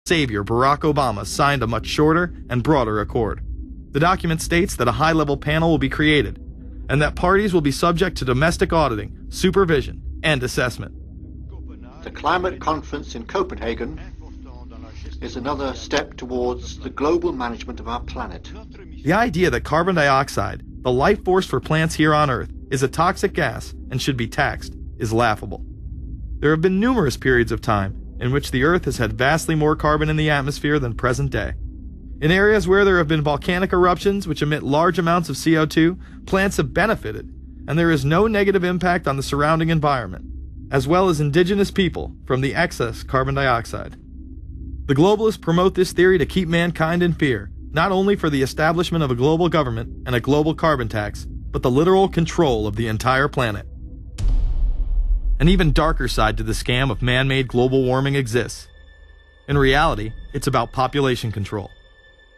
savior Barack Obama signed a much shorter and broader accord. The document states that a high-level panel will be created, and that parties will be subject to domestic auditing, supervision, and assessment. The climate conference in Copenhagen is another step towards the global management of our planet. The idea that carbon dioxide, the life force for plants here on Earth, is a toxic gas and should be taxed is laughable. There have been numerous periods of time in which the Earth has had vastly more carbon in the atmosphere than present day. In areas where there have been volcanic eruptions which emit large amounts of CO2, plants have benefited, and there is no negative impact on the surrounding environment, as well as indigenous people from the excess carbon dioxide. The globalists promote this theory to keep mankind in fear, not only for the establishment of a global government and a global carbon tax, but the literal control of the entire planet. An even darker side to the scam of man-made global warming exists. In reality, it's about population control.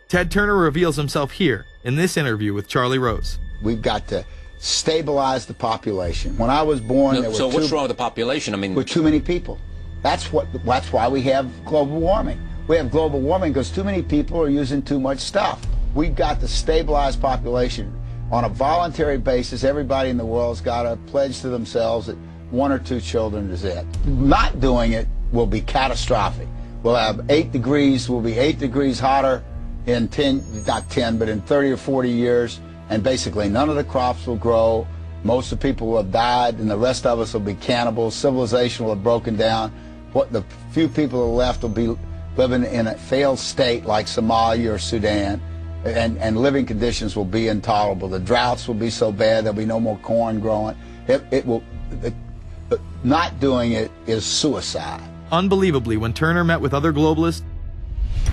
Ted Turner reveals himself here in this interview with Charlie Rose. We've got to stabilize the population. When I was born, there were what's wrong with the population? I mean, with too many people. That's why we have global warming. We have global warming because too many people are using too much stuff. We've got to stabilize population on a voluntary basis. Everybody in the world's got to pledge to themselves that 1 or 2 children is it. Not doing it will be catastrophic. We'll have 8 degrees. We'll be 8 degrees hotter in 30 or 40 years, and basically none of the crops will grow. Most of the people will have died, and the rest of us will be cannibals. Civilization will have broken down. What the few people who are left will be living in a failed state like Somalia or Sudan, and living conditions will be intolerable. The droughts will be so bad there'll be no more corn growing. Not doing it is suicide. Unbelievably, when Turner met with other globalists,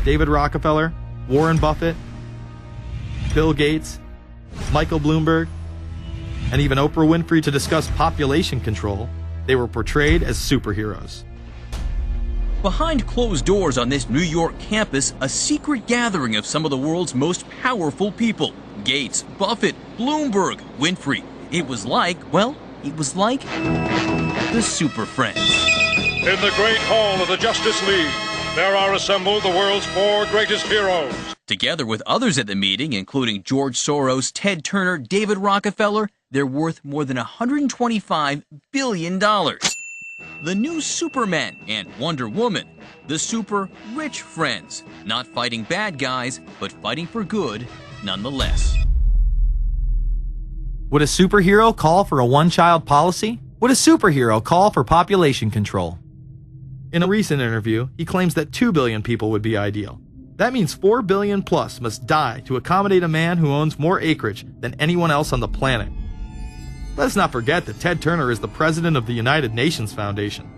David Rockefeller, Warren Buffett, Bill Gates, Michael Bloomberg, and even Oprah Winfrey to discuss population control, they were portrayed as superheroes. Behind closed doors on this New York campus, a secret gathering of some of the world's most powerful people. Gates, Buffett, Bloomberg, Winfrey. It was like the Super Friends. In the great hall of the Justice League, there are assembled the world's 4 greatest heroes. Together with others at the meeting, including George Soros, Ted Turner, David Rockefeller, they're worth more than $125 billion. The new Superman and Wonder Woman, the super rich friends, not fighting bad guys, but fighting for good nonetheless. Would a superhero call for a one-child policy? Would a superhero call for population control? In a recent interview, he claims that 2 billion people would be ideal. That means 4 billion plus must die to accommodate a man who owns more acreage than anyone else on the planet. Let's not forget that Ted Turner is the president of the United Nations Foundation.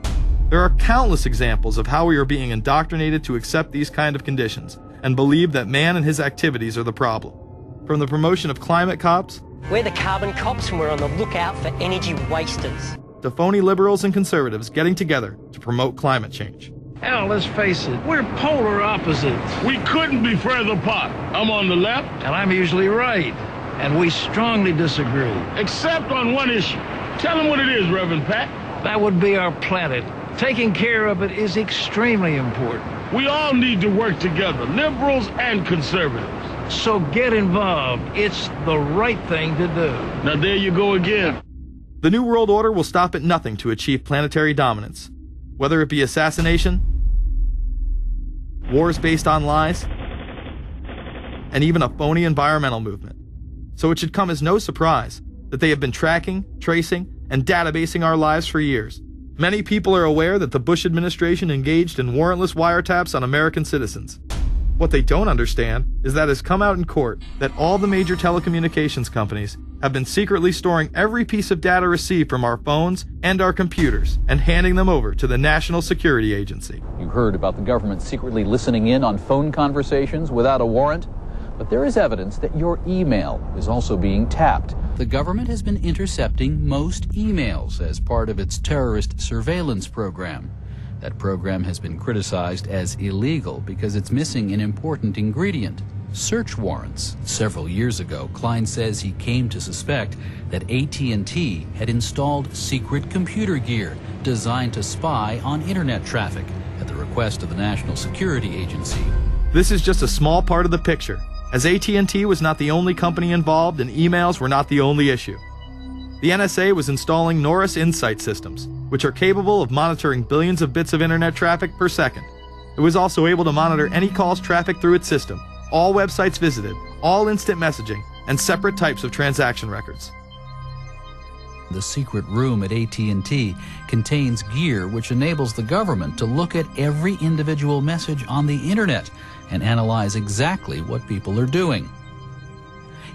There are countless examples of how we are being indoctrinated to accept these kind of conditions and believe that man and his activities are the problem. From the promotion of climate cops, we're the carbon cops and we're on the lookout for energy wasters, to phony liberals and conservatives getting together to promote climate change. Hell, let's face it, we're polar opposites. We couldn't be further apart. I'm on the left, and I'm usually right. And we strongly disagree. Except on one issue. Tell them what it is, Reverend Pat. That would be our planet. Taking care of it is extremely important. We all need to work together, liberals and conservatives. So get involved. It's the right thing to do. Now there you go again. The New World Order will stop at nothing to achieve planetary dominance, whether it be assassination, wars based on lies, and even a phony environmental movement. So it should come as no surprise that they have been tracking, tracing, and databasing our lives for years. Many people are aware that the Bush administration engaged in warrantless wiretaps on American citizens. What they don't understand is that it's come out in court that all the major telecommunications companies have been secretly storing every piece of data received from our phones and our computers and handing them over to the National Security Agency. You heard about the government secretly listening in on phone conversations without a warrant, but there is evidence that your email is also being tapped. The government has been intercepting most emails as part of its terrorist surveillance program. That program has been criticized as illegal because it's missing an important ingredient: search warrants. Several years ago, Klein says he came to suspect that AT&T had installed secret computer gear designed to spy on internet traffic. At at the request of the National Security Agency. This is just a small part of the picture, as AT&T was not the only company involved and emails were not the only issue. The NSA was installing Norris Insight systems, which are capable of monitoring billions of bits of internet traffic per second. It was also able to monitor any calls trafficked through its system, all websites visited, all instant messaging, and separate types of transaction records. The secret room at AT&T contains gear which enables the government to look at every individual message on the internet and analyze exactly what people are doing.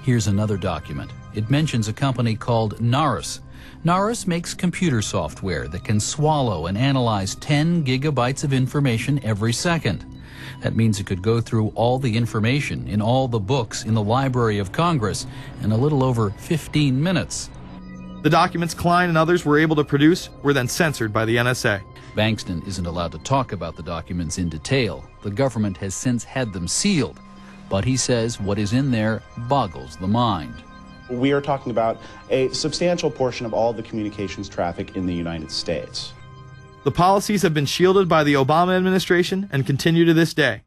Here's another document. It mentions a company called Narus. Narus makes computer software that can swallow and analyze 10 gigabytes of information every second. That means it could go through all the information in all the books in the Library of Congress in a little over 15 minutes. The documents Klein and others were able to produce were then censored by the NSA. Bankston isn't allowed to talk about the documents in detail. The government has since had them sealed. But he says what is in there boggles the mind. We are talking about a substantial portion of all the communications traffic in the United States. The policies have been shielded by the Obama administration and continue to this day.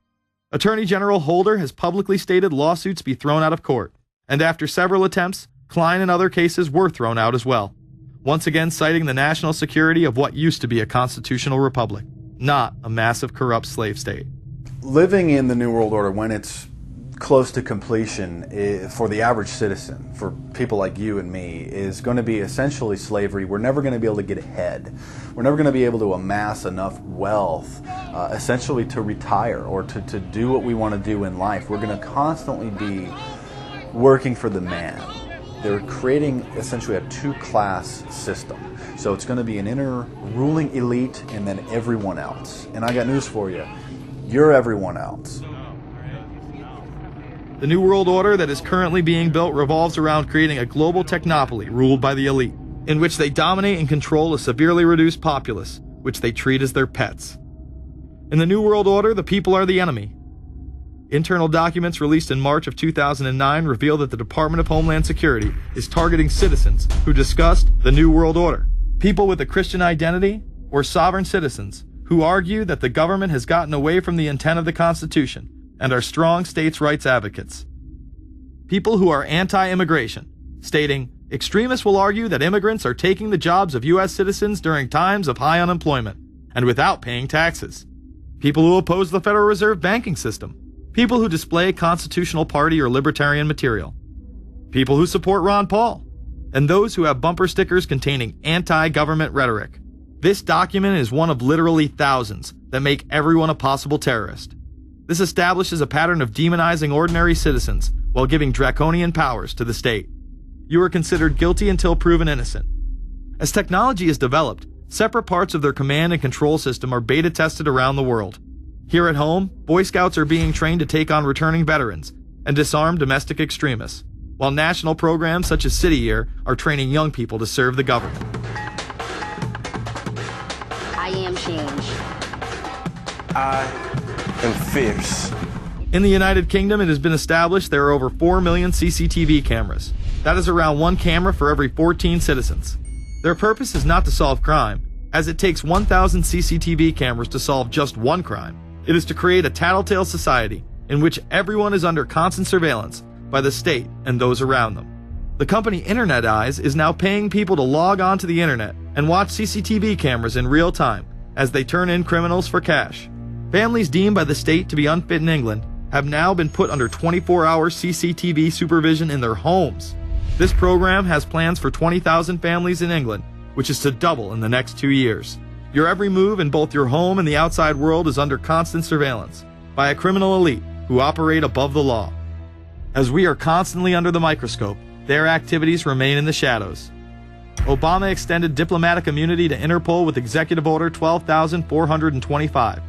Attorney General Holder has publicly stated lawsuits be thrown out of court, and after several attempts, Klein and other cases were thrown out as well, once again citing the national security of what used to be a constitutional republic, not a massive corrupt slave state. Living in the New World Order, when it's close to completion, for the average citizen, for people like you and me, is going to be essentially slavery. We're never going to be able to get ahead. We're never going to be able to amass enough wealth, essentially to retire or to do what we want to do in life. We're going to constantly be working for the man. They're creating essentially a two-class system. So it's going to be an inner ruling elite and then everyone else. And I got news for you. You're everyone else. The New World Order that is currently being built revolves around creating a global technopoly ruled by the elite, in which they dominate and control a severely reduced populace, which they treat as their pets. In the New World Order, the people are the enemy. Internal documents released in March of 2009 reveal that the Department of Homeland Security is targeting citizens who discussed the New World Order, people with a Christian identity, or sovereign citizens who argue that the government has gotten away from the intent of the Constitution and are strong states' rights advocates. People who are anti-immigration, stating, extremists will argue that immigrants are taking the jobs of U.S. citizens during times of high unemployment and without paying taxes. People who oppose the Federal Reserve banking system. People who display constitutional party or libertarian material. People who support Ron Paul. And those who have bumper stickers containing anti-government rhetoric. This document is one of literally thousands that make everyone a possible terrorist. This establishes a pattern of demonizing ordinary citizens while giving draconian powers to the state. You are considered guilty until proven innocent. As technology is developed, separate parts of their command and control system are beta tested around the world. Here at home, Boy Scouts are being trained to take on returning veterans and disarm domestic extremists, while national programs such as City Year are training young people to serve the government. I am change. I am fierce. In the United Kingdom, it has been established there are over 4 million CCTV cameras. That is around one camera for every 14 citizens. Their purpose is not to solve crime, as it takes 1,000 CCTV cameras to solve just one crime. It is to create a tattletale society in which everyone is under constant surveillance by the state and those around them. The company Internet Eyes is now paying people to log on to the internet and watch CCTV cameras in real time as they turn in criminals for cash. Families deemed by the state to be unfit in England have now been put under 24-hour CCTV supervision in their homes. This program has plans for 20,000 families in England, which is to double in the next 2 years. Your every move in both your home and the outside world is under constant surveillance by a criminal elite who operate above the law. As we are constantly under the microscope, their activities remain in the shadows. Obama extended diplomatic immunity to Interpol with Executive Order 12,425,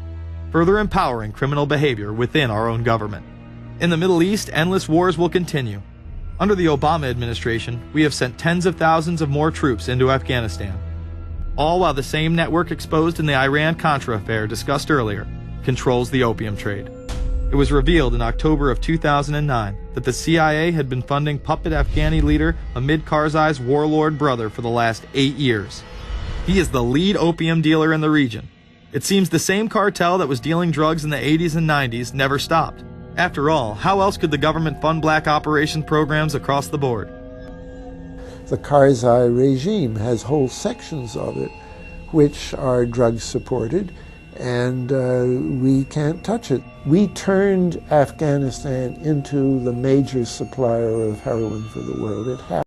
further empowering criminal behavior within our own government. In the Middle East, endless wars will continue. Under the Obama administration, we have sent tens of thousands of more troops into Afghanistan, all while the same network exposed in the Iran-Contra affair discussed earlier controls the opium trade. It was revealed in October of 2009 that the CIA had been funding puppet Afghani leader Hamid Karzai's warlord brother for the last 8 years. He is the lead opium dealer in the region, It seems the same cartel that was dealing drugs in the 80s and 90s never stopped. After all, how else could the government fund black operation programs across the board? The Karzai regime has whole sections of it which are drug supported, and we can't touch it. We turned Afghanistan into the major supplier of heroin for the world. It happened.